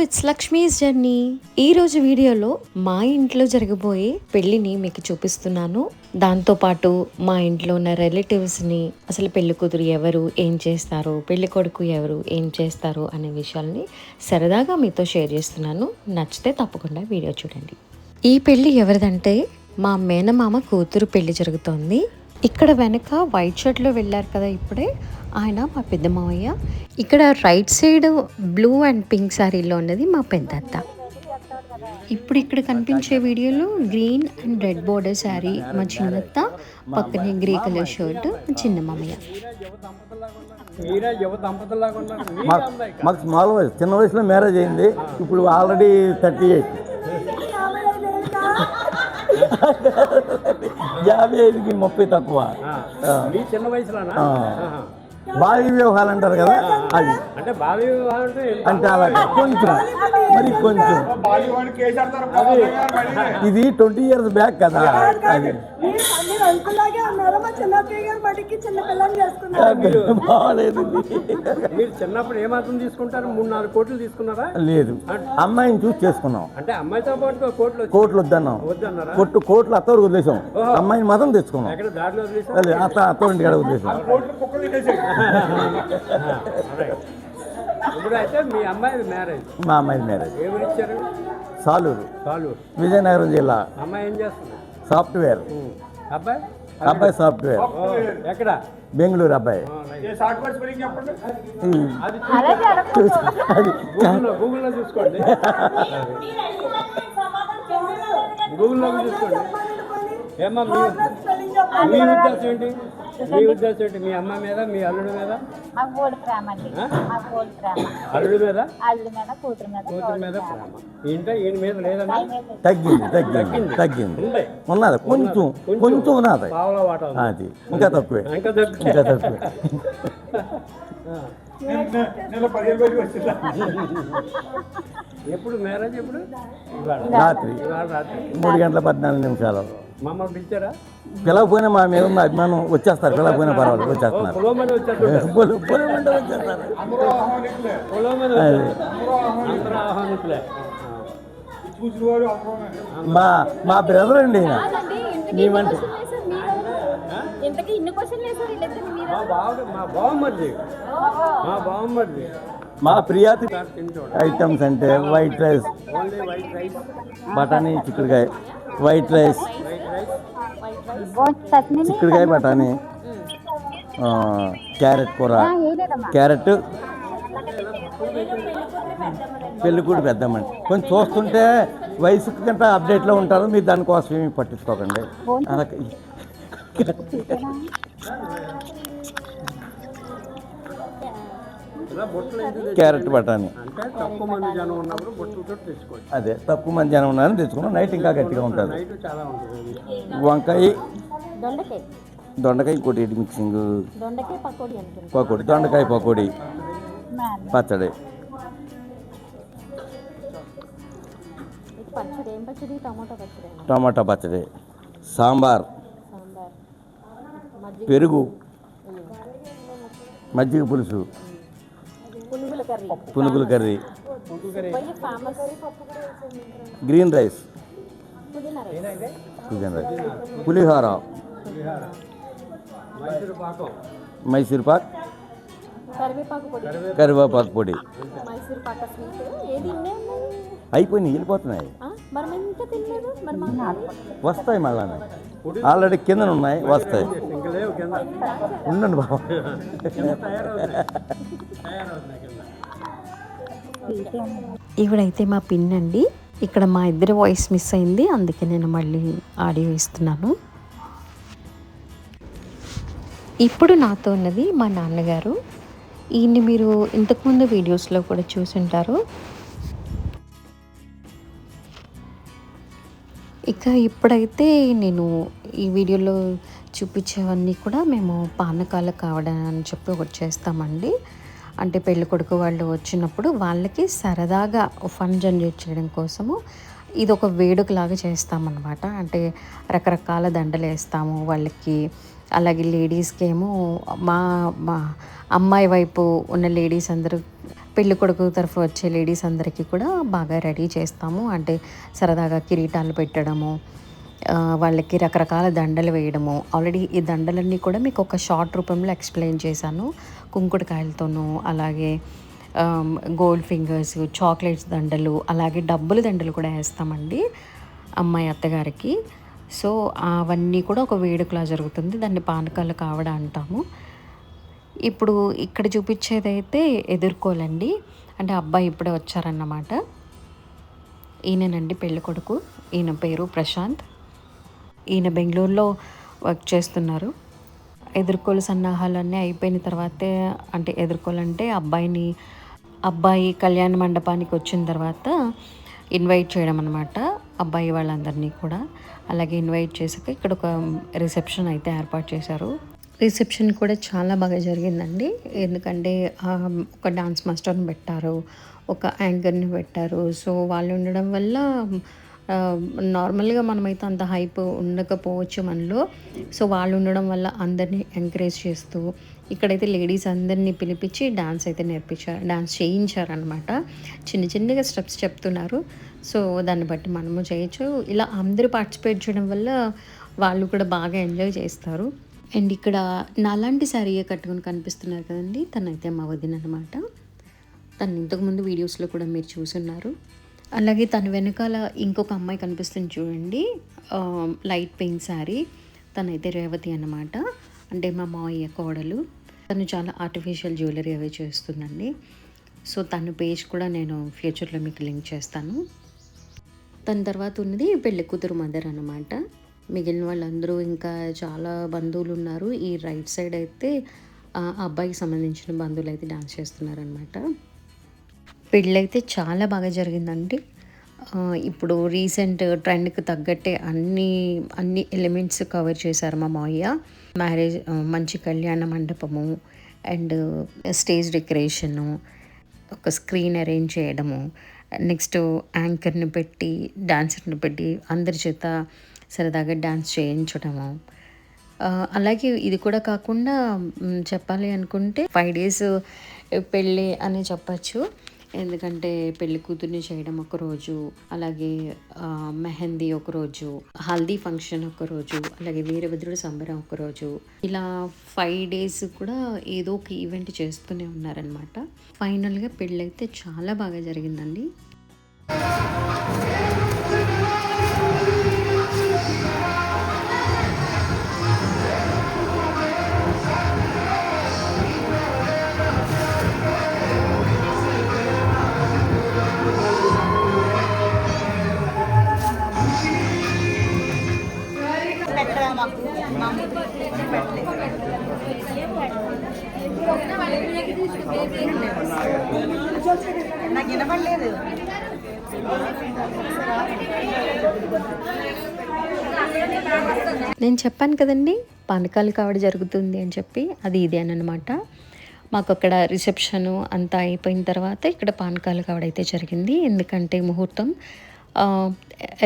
It's Lakshmi's journey. ఈరోజు వీడియోలో మా ఇంట్లో జరగబోయే పెళ్ళిని మీకు చూపిస్తున్నాను. దాంతోపాటు మా ఇంట్లో ఉన్న రిలేటివ్స్ని, అసలు పెళ్లి కూతురు ఎవరు, ఏం చేస్తారు, పెళ్లి కొడుకు ఎవరు, ఏం చేస్తారు అనే విషయాల్ని సరదాగా మీతో షేర్ చేస్తున్నాను. నచ్చితే తప్పకుండా వీడియో చూడండి. ఈ పెళ్ళి ఎవరిదంటే మా మేనమామ కూతురు పెళ్లి జరుగుతోంది. ఇక్కడ వెనక వైట్ షర్ట్లో వెళ్ళారు కదా ఇప్పుడే, ఆయన మా పెద్ద మావయ్య. ఇక్కడ right side blue and pink శారీలో ఉన్నది మా పెద్దత్త. ఇప్పుడు ఇక్కడ కనిపించే వీడియోలో green and red border sari మా చిన్నత్త, పక్కనే గ్రే కలర్ షర్ట్ మా చిన్న మామయ్య. మాకు స్మాల్ వయసు, చిన్న వయసులో మ్యారేజ్ అయింది. ఇప్పుడు ఆల్రెడీ 38. 55కి 30 తక్కువ. చిన్న వయసులోనా బాల్య వివాహాలు అంటారు కదా, అది అంటే బాల్య వివాహం అంటే అలాగే కొంచెం మరి కొంచెం. ఇది 20 years బ్యాక్ కదా. అది బాగాలేదు. మీరు చిన్నప్పుడు ఏమాత్రం తీసుకుంటారు? 3-4 కోట్లు తీసుకున్నారా? లేదు, అమ్మాయిని చూసి చేసుకున్నాం. అంటే అమ్మాయితో పాటు కోట్లు వద్దన్నాం. వద్దన్నారా? కోట్లు అత్తవరకు వదిలేసాం, అమ్మాయిని మాత్రం తెచ్చుకున్నాం. ఎక్కడ దారిలో వదిలేసారు? అత్తవరింటి కాడ వదిలేసాం. ఇప్పుడు అయితే మీ అమ్మాయి మ్యారేజ్. మా అమ్మాయి మ్యారేజ్ ఎవరు ఇచ్చారు? సాలూరు, సాలూరు, విజయనగరం జిల్లా. అమ్మాయి ఏం చేస్తుంది? సాఫ్ట్వేర్. అబ్బాయి సాఫ్ట్వేర్. ఎక్కడ? బెంగళూరు అబ్బాయి. గూగుల్లో చూసుకోండి, గూగుల్లో చూసుకోండి. ఏమ్మా మీ ఉద్దేశం ఏంటి? మీ ఉద్దేశం ఏంటి? మీ అమ్మ మీద, మీ అల్లుడి మీద? అల్లుడి మీద, కూతురు మీద ప్రేమ. ఈయన మీద లేదండి? తగ్గింది ఉన్నది, కొంచెం ఉన్నది. పావుల వాట అది ఇంకా తక్కువే. ఎప్పుడు మ్యారేజ్? ఎప్పుడు? రాత్రి 3:14 మమ్మల్ని పిలిచారా? పిలవపోయినా మా మీద ఉన్న అభిమానం వచ్చేస్తారు. పిలవపోయినా పర్వాలేదు, వచ్చేస్తున్నారు. మా బ్రదర్ అండి ఈయన. మేమంటే మా ప్రియాతి ఐటమ్స్ అంటే వైట్ రైస్, బఠానీ చిక్కుడుకాయ, వైట్ రైస్, చిక్కుడుకాయ బఠానీ, క్యారెట్ కూర, క్యారెట్. పెళ్ళికూడు పెద్దమ్మండి. కొంచెం చూస్తుంటే వయసు కంటే అప్డేట్లో ఉంటారు. మీరు దానికోసం ఏమి పట్టించుకోకండి. క్యారెట్ బఠానీ అదే తక్కువ మంది జనం ఉన్నారని తెచ్చుకున్నాం. నైట్ ఇంకా గట్టిగా ఉంటుంది. వంకాయ, దొండకాయ, ఇంకోటి మిక్సింగ్, పకోడీ, దొండకాయ పకోడీ, పచ్చడి, టమాటా పచ్చడి, సాంబార్, పెరుగు, మజ్జిగ పులుసు, పునుగుల కర్రీ, గ్రీన్ రైస్, పులిహోర, మైసూర్ పాక్, కరివేపాకు పొడి. అయిపోయినాయి, వెళ్ళిపోతున్నాయి. వస్తాయి మళ్ళా, ఆల్రెడీ కింద ఉన్నాయి, వస్తాయి. ఉండండి బాబా. ఇవిడైతే మా పిన్ అండి. ఇక్కడ మా ఇద్దరి వాయిస్ మిస్ అయింది, అందుకే నేను మళ్ళీ ఆడియో ఇస్తున్నాను. ఇప్పుడు నాతో ఉన్నది మా నాన్నగారు. ఈయన్ని మీరు ఇంతకుముందు వీడియోస్లో కూడా చూసుంటారు. ఇక ఇప్పుడైతే నేను ఈ వీడియోలో చూపించేవన్నీ కూడా మేము పానకాలు కావడానికి చెప్పి ఒకటి చేస్తామండి. అంటే పెళ్ళి కొడుకు వాళ్ళు వచ్చినప్పుడు వాళ్ళకి సరదాగా ఫన్ జనరేట్ చేయడం కోసము ఇది ఒక వేడుకలాగా చేస్తామన్నమాట. అంటే రకరకాల దండలు వేస్తాము వాళ్ళకి. అలాగే లేడీస్కి ఏమో మా అమ్మాయి వైపు ఉన్న లేడీస్ అందరూ పెళ్ళి కొడుకు తరఫు వచ్చే లేడీస్ అందరికీ కూడా బాగా రెడీ చేస్తాము. అంటే సరదాగా కిరీటాలు పెట్టడము, వాళ్ళకి రకరకాల దండలు వేయడము. ఆల్రెడీ ఈ దండలన్నీ కూడా మీకు ఒక షార్ట్ రూపంలో ఎక్స్ప్లెయిన్ చేశాను. కుంకుడుకాయలతోనూ, అలాగే గోల్డ్ ఫింగర్స్, చాక్లెట్స్ దండలు, అలాగే డబ్బుల దండలు కూడా వేస్తామండి అమ్మాయి అత్తగారికి. సో అవన్నీ కూడా ఒక వేడుకలా జరుగుతుంది. దాన్ని పానకాల కావడ అంటాము. ఇప్పుడు ఇక్కడ చూపించేదైతే ఎదుర్కోలండి. అంటే అబ్బాయి ఇప్పుడే వచ్చారన్నమాట. ఈయనండి పెళ్ళి కొడుకు. ఈయన పేరు ప్రశాంత్. ఈయన బెంగళూరులో వర్క్ చేస్తున్నారు. ఎదుర్కోలు సన్నాహాలన్నీ అయిపోయిన తర్వాతే, అంటే ఎదుర్కోలంటే అబ్బాయి కళ్యాణ మండపానికి వచ్చిన తర్వాత ఇన్వైట్ చేయడం అనమాట, అబ్బాయి వాళ్ళందరినీ కూడా. అలాగే ఇన్వైట్ చేసాక ఇక్కడ ఒక రిసెప్షన్ అయితే ఏర్పాటు చేశారు. రిసెప్షన్ కూడా చాలా బాగా జరిగిందండి. ఎందుకంటే ఒక డాన్స్ మాస్టర్ని పెట్టారు, ఒక యాంకర్ని పెట్టారు. సో వాళ్ళు ఉండడం వల్ల నార్మల్గా మనమైతే అంత హైప్ ఉండకపోవచ్చు మనలో. సో వాళ్ళు ఉండడం వల్ల అందరినీ ఎంకరేజ్ చేస్తూ ఇక్కడైతే లేడీస్ అందరినీ పిలిపించి డాన్స్ అయితే డాన్స్ చేయించారనమాట. చిన్నగా స్టెప్స్ చెప్తున్నారు. సో దాన్ని బట్టి మనము చేయొచ్చు. ఇలా అందరూ పార్టిసిపేట్ చేయడం వల్ల వాళ్ళు కూడా బాగా ఎంజాయ్ చేస్తారు. అండ్ ఇక్కడ నాలాంటి శారీయే కట్టుకొని కనిపిస్తున్నారు కదండి, తనైతే మా వదిన అనమాట. తను ఇంతకుముందు వీడియోస్లో కూడా మీరు చూసున్నారు. అలాగే తన వెనకాల ఇంకొక అమ్మాయి కనిపిస్తుంది చూడండి, లైట్ పింక్ శారీ. తనైతే రేవతి అన్నమాట, అంటే మా మావయ్య కోడలు. తను చాలా ఆర్టిఫిషియల్ జ్యువెలరీ అవి చేస్తుందండి. సో తన పేజ్ కూడా నేను ఫ్యూచర్లో మీకు లింక్ చేస్తాను. తన తర్వాత ఉన్నది పెళ్ళి కూతురు మదర్ అన్నమాట. మిగిలిన వాళ్ళందరూ ఇంకా చాలా బంధువులు ఉన్నారు. ఈ రైట్ సైడ్ అయితే అబ్బాయికి సంబంధించిన బంధువులు అయితే డాన్స్ చేస్తున్నారనమాట. పెళ్ళైతే చాలా బాగా జరిగిందండి. ఇప్పుడు రీసెంట్ ట్రెండ్కి తగ్గట్టే అన్ని ఎలిమెంట్స్ కవర్ చేశారు మా మావయ్య. మ్యారేజ్, మంచి కళ్యాణ మండపము, అండ్ స్టేజ్ డెకరేషను, ఒక స్క్రీన్ అరేంజ్ చేయడము, నెక్స్ట్ యాంకర్ని పెట్టి, డాన్సర్ని పెట్టి అందరి చేత సరదాగా డాన్స్ చేయించడము. అలాగే ఇది కూడా కాకుండా చెప్పాలి అనుకుంటే 5 days పెళ్ళి అని చెప్పచ్చు. ఎందుకంటే పెళ్లి కూతుర్ని చేయడం ఒకరోజు, అలాగే మెహందీ ఒకరోజు, హల్దీ ఫంక్షన్ ఒకరోజు, అలాగే వీరభద్రుడి సంబరం ఒకరోజు, ఇలా 5 days కూడా ఏదో ఒక ఈవెంట్ చేస్తూనే ఉన్నారనమాట. ఫైనల్గా పెళ్ళైతే చాలా బాగా జరిగిందండి. నాకు వినపడలేదు. నేను చెప్పాను కదండి పానకాలు కావడ జరుగుతుంది అని చెప్పి, అది ఇదే అనమాట. మాకు అక్కడ రిసెప్షను అంతా అయిపోయిన తర్వాత ఇక్కడ పానకాలు కావడ అయితే జరిగింది. ఎందుకంటే ముహూర్తం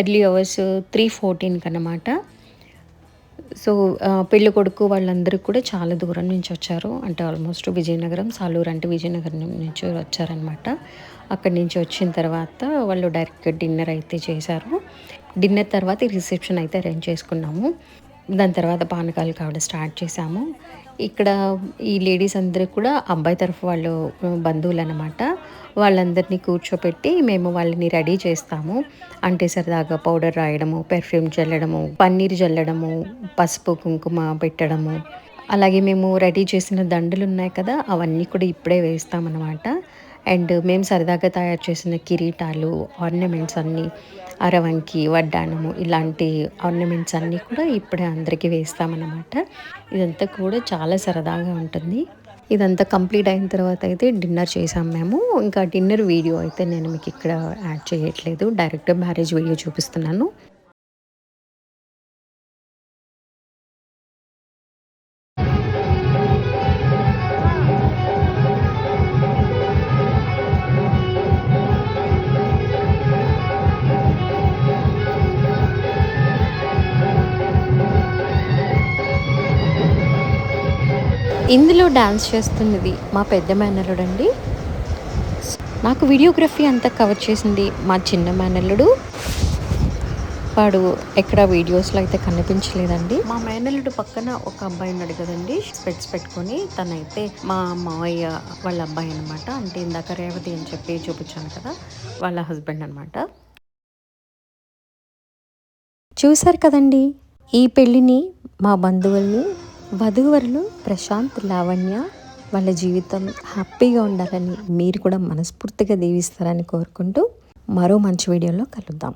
ఎర్లీ అవర్స్ 3:14 అన్నమాట. సో పెళ్ళి కొడుకు వాళ్ళందరూ కూడా చాలా దూరం నుంచి వచ్చారు. అంటే ఆల్మోస్ట్ విజయనగరం, సాలూరు అంటే విజయనగరం నుంచి వచ్చారనమాట. అక్కడి నుంచి వచ్చిన తర్వాత వాళ్ళు డైరెక్ట్గా డిన్నర్ అయితే చేశారు. డిన్నర్ తర్వాత రిసెప్షన్ అయితే అరేంజ్ చేసుకున్నాము. దాని తర్వాత పానకాలు కావడం స్టార్ట్ చేసాము. ఇక్కడ ఈ లేడీస్ అందరూ కూడా అబ్బాయి తరఫు వాళ్ళు బంధువులు అన్నమాట. వాళ్ళందరినీ కూర్చోపెట్టి మేము వాళ్ళని రెడీ చేస్తాము. అంటే సరదాగా పౌడర్ రాయడము, పెర్ఫ్యూమ్ చల్లడము, పన్నీర్ చల్లడము, పసుపు కుంకుమ పెట్టడము, అలాగే మేము రెడీ చేసిన దండలు ఉన్నాయి కదా, అవన్నీ కూడా ఇప్పుడే వేస్తామన్నమాట. అండ్ మేము సరదాగా తయారు చేసిన కిరీటాలు, ఆర్నమెంట్స్ అన్నీ, అరవంకి, వడ్డానము, ఇలాంటి ఆర్నమెంట్స్ అన్నీ కూడా ఇప్పుడే అందరికీ వేస్తామన్నమాట. ఇదంతా కూడా చాలా సరదాగా ఉంటుంది. ఇదంతా కంప్లీట్ అయిన తర్వాత అయితే డిన్నర్ చేసాం మేము. ఇంకా డిన్నర్ వీడియో అయితే నేను మీకు ఇక్కడ యాడ్ చేయట్లేదు, డైరెక్ట్ మ్యారేజ్ వీడియో చూపిస్తున్నాను. ఇందులో డాన్స్ చేస్తున్నది మా పెద్ద మేనల్లుడండి. నాకు వీడియోగ్రఫీ అంతా కవర్ చేసింది మా చిన్న మేనల్లుడు. వాడు ఎక్కడ వీడియోస్లో అయితే కనిపించలేదండి. మా మేనల్లుడు పక్కన ఒక అబ్బాయి ఉన్నాడు కదండి, స్పెట్స్ పెట్టుకొని, తనైతే మా మావయ్య వాళ్ళ అబ్బాయి అనమాట. అంటే ఇందాక రేవతి అని చెప్పి చూపించాను కదా, వాళ్ళ హస్బెండ్ అనమాట. చూశారు కదండి ఈ పెళ్ళిని, మా బంధువుల్ని, వధూవరులు ప్రశాంత్, లావణ్య వాళ్ళ జీవితం హ్యాపీగా ఉండాలని మీరు కూడా మనస్ఫూర్తిగా దీవిస్తారని కోరుకుంటూ మరో మంచి వీడియోలో కలుద్దాం.